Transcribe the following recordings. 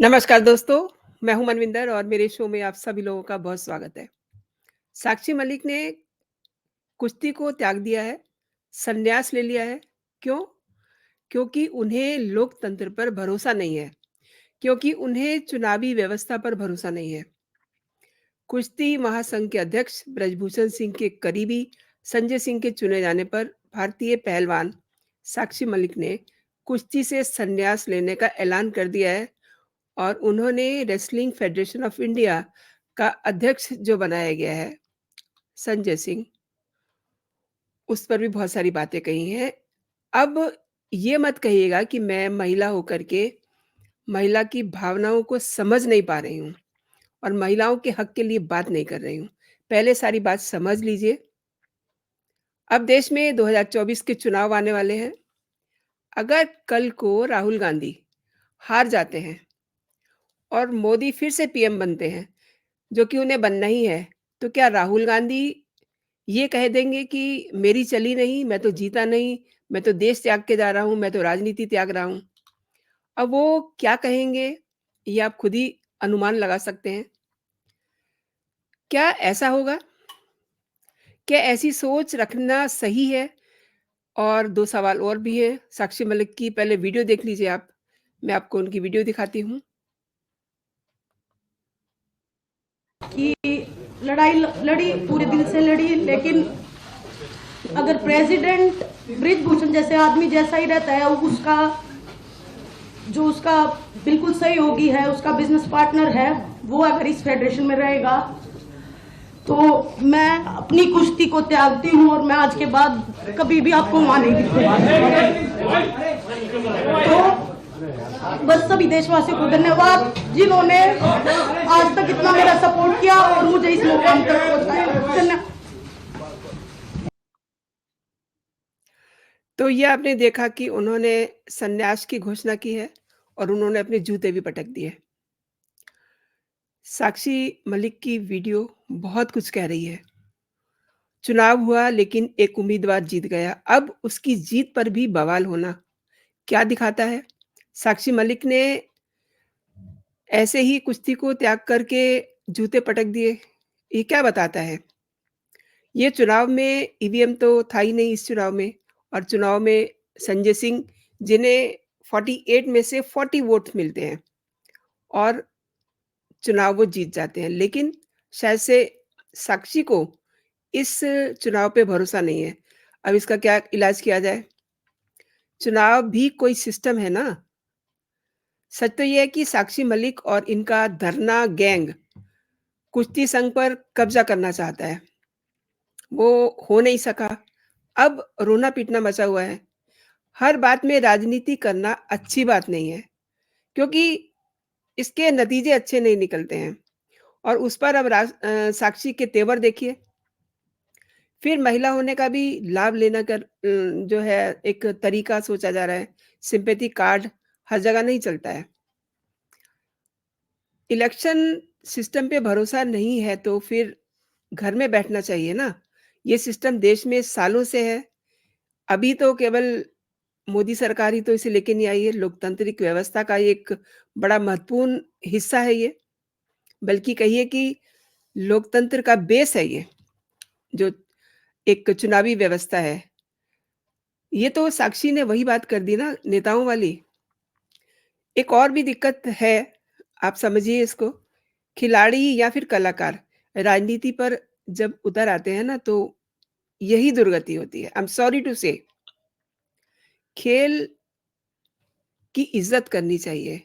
नमस्कार दोस्तों, मैं हूं मनविंदर और मेरे शो में आप सभी लोगों का बहुत स्वागत है। साक्षी मलिक ने कुश्ती को त्याग दिया है, संन्यास ले लिया है। क्यों? क्योंकि उन्हें लोकतंत्र पर भरोसा नहीं है, क्योंकि उन्हें चुनावी व्यवस्था पर भरोसा नहीं है। कुश्ती महासंघ के अध्यक्ष ब्रजभूषण सिंह के करीबी संजय सिंह के चुने जाने पर भारतीय पहलवान साक्षी मलिक ने कुश्ती से संन्यास लेने का ऐलान कर दिया है और उन्होंने रेसलिंग फेडरेशन ऑफ इंडिया का अध्यक्ष जो बनाया गया है, संजय सिंह, उस पर भी बहुत सारी बातें कही हैं। अब ये मत कहिएगा कि मैं महिला होकर के महिला की भावनाओं को समझ नहीं पा रही हूँ और महिलाओं के हक के लिए बात नहीं कर रही हूँ। पहले सारी बात समझ लीजिए। अब देश में 2024 के चुनाव आने वाले हैं। अगर कल को राहुल गांधी हार जाते हैं और मोदी फिर से पीएम बनते हैं, जो कि उन्हें बनना ही है, तो क्या राहुल गांधी ये कह देंगे कि मेरी चली नहीं, मैं तो जीता नहीं, मैं तो देश त्याग के जा रहा हूँ, मैं तो राजनीति त्याग रहा हूँ। अब वो क्या कहेंगे, ये आप खुद ही अनुमान लगा सकते हैं। क्या ऐसा होगा? क्या ऐसी सोच रखना सही है? और 2 सवाल और भी हैं साक्षी मलिक की, पहले वीडियो देख लीजिए आप। मैं आपको उनकी वीडियो दिखाती हूँ। कि लड़ाई लड़ी, पूरे दिल से लड़ी, लेकिन अगर प्रेसिडेंट ब्रिजभूषण जैसे आदमी जैसा ही रहता है, उसका बिल्कुल सहयोगी है, उसका बिजनेस पार्टनर है, वो अगर इस फेडरेशन में रहेगा तो मैं अपनी कुश्ती को त्यागती हूँ और मैं आज के बाद कभी भी आपको वहां नहीं दिखूंगा। तो बस सभी देशवासियों को धन्यवाद जिन्होंने आज तक इतना मेरा सपोर्ट किया और मुझे इस मुकाम तक पहुंचाया। धन्यवाद। तो ये आपने देखा कि उन्होंने संन्यास की घोषणा की है और उन्होंने अपने जूते भी पटक दिए। साक्षी मलिक की वीडियो बहुत कुछ कह रही है। चुनाव हुआ लेकिन एक उम्मीदवार जीत गया। अब उसकी जीत पर भी बवाल होना क्या दिखाता है? साक्षी मलिक ने ऐसे ही कुश्ती को त्याग करके जूते पटक दिए। ये क्या बताता है? ये चुनाव में ईवीएम तो था ही नहीं इस चुनाव में और चुनाव में संजय सिंह जिन्हें 48 में से 40 वोट मिलते हैं और चुनाव वो जीत जाते हैं। लेकिन शायद से साक्षी को इस चुनाव पे भरोसा नहीं है। अब इसका क्या इलाज किया जाए? चुनाव भी कोई सिस्टम है ना। सच तो ये है कि साक्षी मलिक और इनका धरना गैंग कुश्ती संघ पर कब्जा करना चाहता है। वो हो नहीं सका। अब रोना-पीटना मचा हुआ है। हर बात में राजनीति करना अच्छी बात नहीं है, क्योंकि इसके नतीजे अच्छे नहीं निकलते हैं और उस पर अब साक्षी के तेवर देखिए। फिर महिला होने का भी लाभ लेना जो है एक तरीका सोचा जा रहा है। सिंपैथी कार्ड हर जगह नहीं चलता है। इलेक्शन सिस्टम पे भरोसा नहीं है तो फिर घर में बैठना चाहिए ना। ये सिस्टम देश में सालों से है। अभी तो केवल मोदी सरकार ही तो इसे लेके नहीं आई है। लोकतांत्रिक व्यवस्था का एक बड़ा महत्वपूर्ण हिस्सा है ये। बल्कि कहिए कि लोकतंत्र का बेस है ये, जो एक चुनावी व्यवस्था है। ये तो साक्षी ने वही बात कर दी ना नेताओं वाली। एक और भी दिक्कत है, आप समझिए इसको। खिलाड़ी या फिर कलाकार राजनीति पर जब उतर आते हैं ना तो यही दुर्गति होती है। आई एम सॉरी टू से। खेल की इज़्ज़त करनी चाहिए।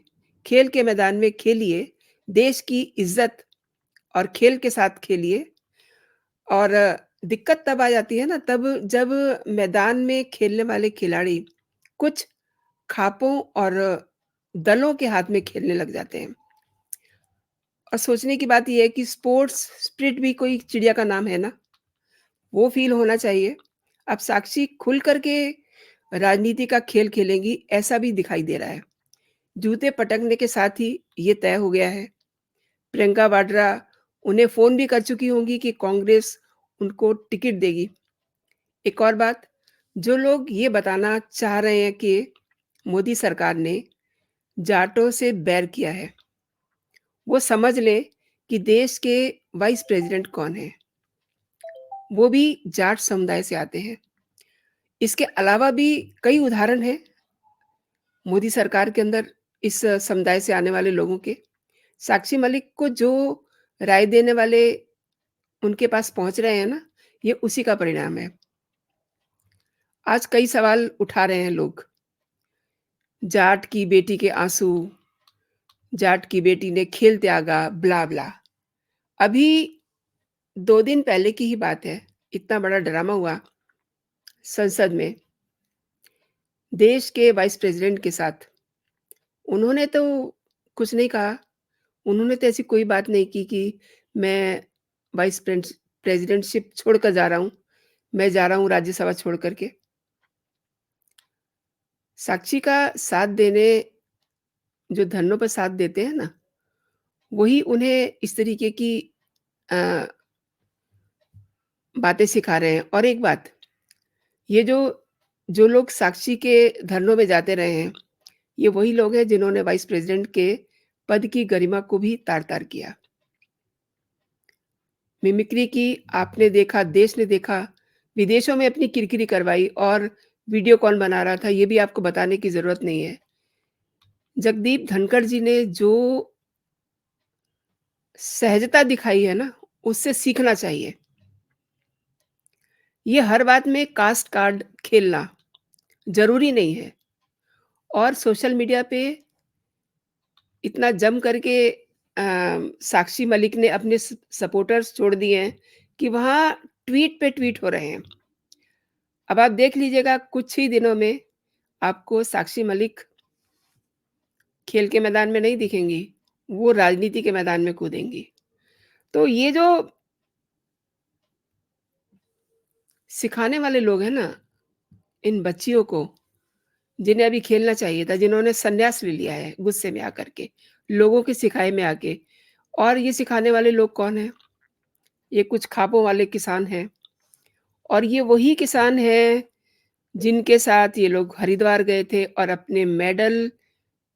खेल के मैदान में खेलिए, देश की इज़्ज़त और खेल के साथ खेलिए और दिक्कत तब आ जाती है ना तब जब मैदान में खेलने वाले खिलाड़ी कुछ खापों और दलों के हाथ में खेलने लग जाते हैं। और सोचने की बात ये है कि स्पोर्ट्स स्पिरिट भी कोई चिड़िया का नाम है ना, वो फ़ील होना चाहिए। अब साक्षी खुल कर के राजनीति का खेल खेलेंगी, ऐसा भी दिखाई दे रहा है। जूते पटकने के साथ ही ये तय हो गया है। प्रियंका वाड्रा उन्हें फ़ोन भी कर चुकी होंगी कि कांग्रेस उनको टिकट देगी। एक और बात, जो लोग ये बताना चाह रहे हैं कि मोदी सरकार ने जाटों से बैर किया है, वो समझ लें कि देश के वाइस प्रेज़िडेंट कौन हैं। वो भी जाट समुदाय से आते हैं। इसके अलावा भी कई उदाहरण हैं मोदी सरकार के अंदर इस समुदाय से आने वाले लोगों के। साक्षी मलिक को जो राय देने वाले उनके पास पहुँच रहे हैं ना, ये उसी का परिणाम है। आज कई सवाल उठा रहे हैं लोग, जाट की बेटी के आँसू, जाट की बेटी ने खेल त्यागा, ब्ला-ब्ला। अभी 2 दिन पहले की ही बात है, इतना बड़ा ड्रामा हुआ संसद में, देश के वाइस प्रेज़िडेंट के साथ। उन्होंने तो कुछ नहीं कहा, उन्होंने तो ऐसी कोई बात नहीं की कि मैं वाइस प्रेज़िडेंटशिप छोड़कर जा रहा हूँ, मैं जा रहा हूँ राज्यसभा छोड़ कर के। साक्षी का साथ देने जो धरनों पर साथ देते हैं ना, वही उन्हें इस तरीके की अ, बातें सिखा रहे हैं। और एक बात, ये जो जो लोग साक्षी के धरनों में जाते रहे हैं, ये वही लोग हैं जिन्होंने वाइस प्रेज़िडेंट के पद की गरिमा को भी तार-तार किया। मिमिक्री की, आपने देखा, देश ने देखा, विदेशों में अपनी किरकिरी करवाई और वीडियो कौन बना रहा था, ये भी आपको बताने की ज़रूरत नहीं है। जगदीप धनखड़ जी ने जो सहजता दिखाई है ना, उससे सीखना चाहिए। ये हर बात में कास्ट कार्ड खेलना ज़रूरी नहीं है और सोशल मीडिया पे इतना जम करके साक्षी मलिक ने अपने सपोर्टर्स छोड़ दिए हैं कि वहाँ ट्वीट पे ट्वीट हो रहे हैं। अब आप देख लीजिएगा कुछ ही दिनों में आपको साक्षी मलिक खेल के मैदान में नहीं दिखेंगी, वो राजनीति के मैदान में कूदेंगी। तो ये जो सिखाने वाले लोग हैं ना, इन बच्चियों को, जिन्हें अभी खेलना चाहिए था, जिन्होंने संन्यास ले लिया है गुस्से में आकर के, लोगों के सिखाए में आके। और ये सिखाने वाले लोग कौन हैं? ये कुछ खापों वाले किसान हैं और ये वही किसान हैं जिनके साथ ये लोग हरिद्वार गए थे और अपने मेडल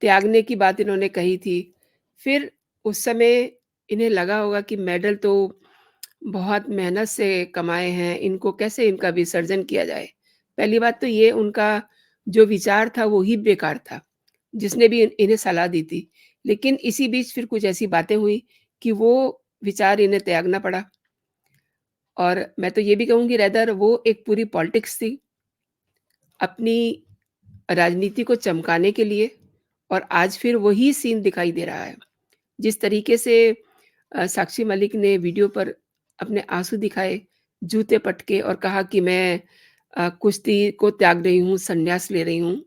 त्यागने की बात इन्होंने कही थी। फिर उस समय इन्हें लगा होगा कि मेडल तो बहुत मेहनत से कमाए हैं, इनको कैसे इनका विसर्जन किया जाए। पहली बात तो ये उनका जो विचार था वो ही बेकार था, जिसने भी इन्हें सलाह दी थी। लेकिन इसी बीच फिर कुछ ऐसी बातें हुई कि वो विचार इन्हें त्यागना पड़ा और मैं तो ये भी कहूँगी रादर वो एक पूरी पॉलिटिक्स थी, अपनी राजनीति को चमकाने के लिए और आज फिर वही सीन दिखाई दे रहा है। जिस तरीके से साक्षी मलिक ने वीडियो पर अपने आँसू दिखाए, जूते पटके और कहा कि मैं कुश्ती को त्याग रही हूँ, संन्यास ले रही हूँ,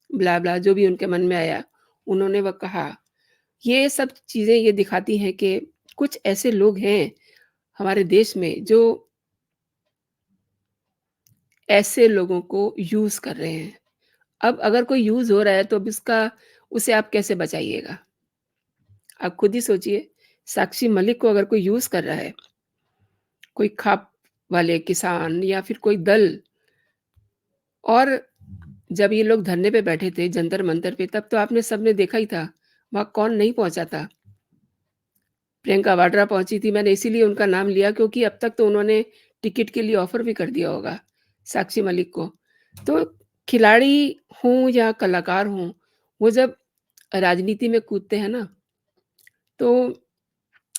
ब्ला-ब्ला जो भी उनके मन में आया, उन्होंने वो कहा। ये सब चीज़ें ये दिखाती हैं कि कुछ ऐसे लोग हैं हमारे देश में जो ऐसे लोगों को यूज़ कर रहे हैं। अब अगर कोई यूज़ हो रहा है तो अब इसका उसे आप कैसे बचाइएगा? आप खुद ही सोचिए, साक्षी मलिक को अगर कोई यूज़ कर रहा है, कोई खाप वाले किसान या फिर कोई दल और जब ये लोग धरने पे बैठे थे जंतर-मंतर पे तब तो आपने सबने देखा ही था, वहाँ कौन नहीं पहुँचा था। प्रियंका वाड्रा पहुँची थी, मैंने इसीलिए उनका नाम लिया क्योंकि अब तक तो उन्होंने टिकट के लिए ऑफ़र भी कर दिया होगा, साक्षी मलिक को। तो खिलाड़ी हों या कलाकार हों, वो जब राजनीति में कूदते हैं ना, तो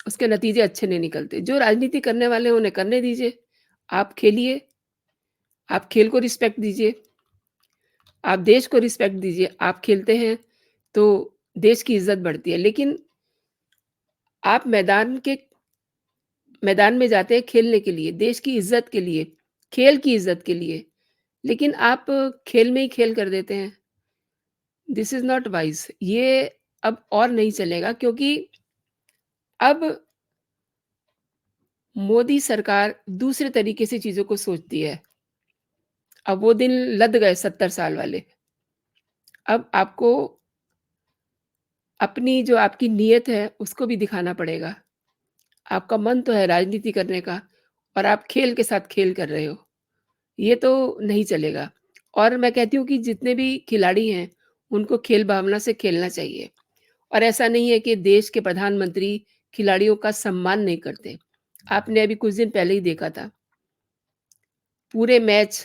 उसके नतीजे अच्छे नहीं निकलते। जो राजनीति करने वाले हैं उन्हें करने दीजिए। आप खेलिए, आप खेल को रिस्पेक्ट दीजिए, आप देश को रिस्पेक्ट दीजिए। आप खेलते हैं तो देश की इज़्ज़त बढ़ती है। लेकिन आप मैदान में जाते हैं खेलने के लिए, देश की इज़्ज़त के लिए, खेल की इज़्ज़त के लिए, लेकिन आप खेल में ही खेल कर देते हैं। This is not wise. ये अब और नहीं चलेगा क्योंकि अब मोदी सरकार दूसरे तरीके से चीज़ों को सोचती है। अब वो दिन लद गए 70 साल वाले। अब आपको अपनी जो आपकी नीयत है उसको भी दिखाना पड़ेगा। आपका मन तो है राजनीति करने का और आप खेल के साथ खेल कर रहे हो। ये तो नहीं चलेगा और मैं कहती हूँ कि जितने भी खिलाड़ी हैं, उनको खेल भावना से खेलना चाहिए और ऐसा नहीं है कि देश के प्रधानमंत्री खिलाड़ियों का सम्मान नहीं करते। आपने अभी कुछ दिन पहले ही देखा था, पूरे मैच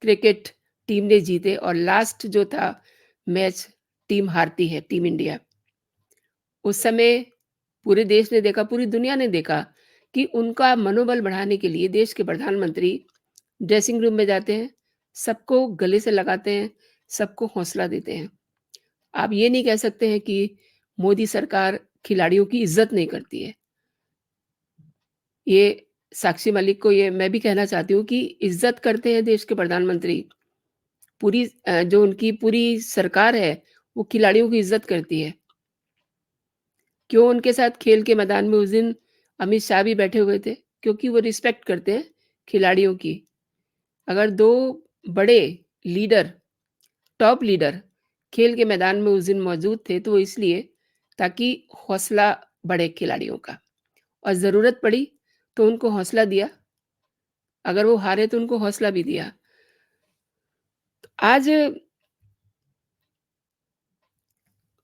क्रिकेट टीम ने जीते और लास्ट जो था मैच टीम हारती है, टीम इंडिया। उस समय पूरे देश ने देखा, पूरी दुनिया ने देखा कि उनका मनोबल बढ़ाने के लिए देश के प्रधानमंत्री ड्रेसिंग रूम में जाते हैं, सबको गले से लगाते हैं, सबको हौसला देते हैं। आप ये नहीं कह सकते हैं कि मोदी सरकार खिलाड़ियों की इज़्ज़त नहीं करती है। ये साक्षी मलिक को ये मैं भी कहना चाहती हूँ कि इज़्ज़त करते हैं देश के प्रधानमंत्री। पूरी जो उनकी पूरी सरकार है, वो खिलाड़ियों की इज़्ज़त करती है। क्यों उनके साथ खेल के मैदान में उस दिन अमित शाह भी बैठे हुए थे? क्योंकि वो रिस्पेक्ट करते हैं खिलाड़ियों की। अगर 2 बड़े लीडर, टॉप लीडर खेल के मैदान में उस दिन मौजूद थे, तो वो इसलिए ताकि हौसला बढ़े खिलाड़ियों का और ज़रूरत पड़ी तो उनको हौसला दिया। अगर वो हारे तो उनको हौसला भी दिया। आज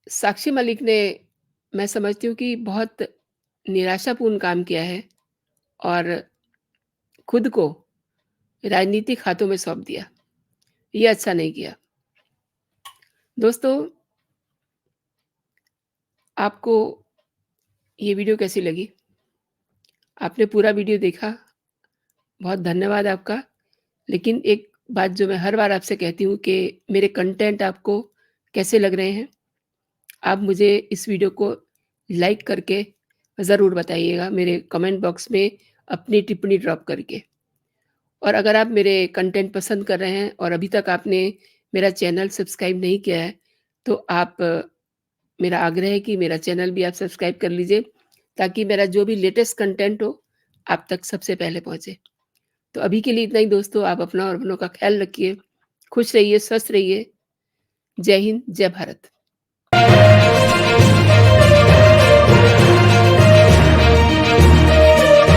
साक्षी मलिक ने, मैं समझती हूँ कि बहुत निराशापूर्ण काम किया है और खुद को राजनीतिक हाथों में सौंप दिया। ये अच्छा नहीं किया। दोस्तों, आपको ये वीडियो कैसी लगी? आपने पूरा वीडियो देखा, बहुत धन्यवाद आपका। लेकिन एक बात जो मैं हर बार आपसे कहती हूँ कि मेरे कंटेंट आपको कैसे लग रहे हैं? आप मुझे इस वीडियो को लाइक करके ज़रूर बताइएगा, मेरे कमेंट बॉक्स में अपनी टिप्पणी ड्रॉप करके। और अगर आप मेरे कंटेंट पसंद कर रहे हैं और अभी तक आपने मेरा चैनल सब्सक्राइब नहीं किया है, तो आप मेरा आग्रह है कि मेरा चैनल भी आप सब्सक्राइब कर लीजिए, ताकि मेरा जो भी लेटेस्ट कंटेंट हो, आप तक सबसे पहले पहुँचे। तो अभी के लिए इतना ही दोस्तों, आप अपना और अपनों का ख़्याल रखिए, खुश रहिए, स्वस्थ रहिए। जय हिंद, जय भारत।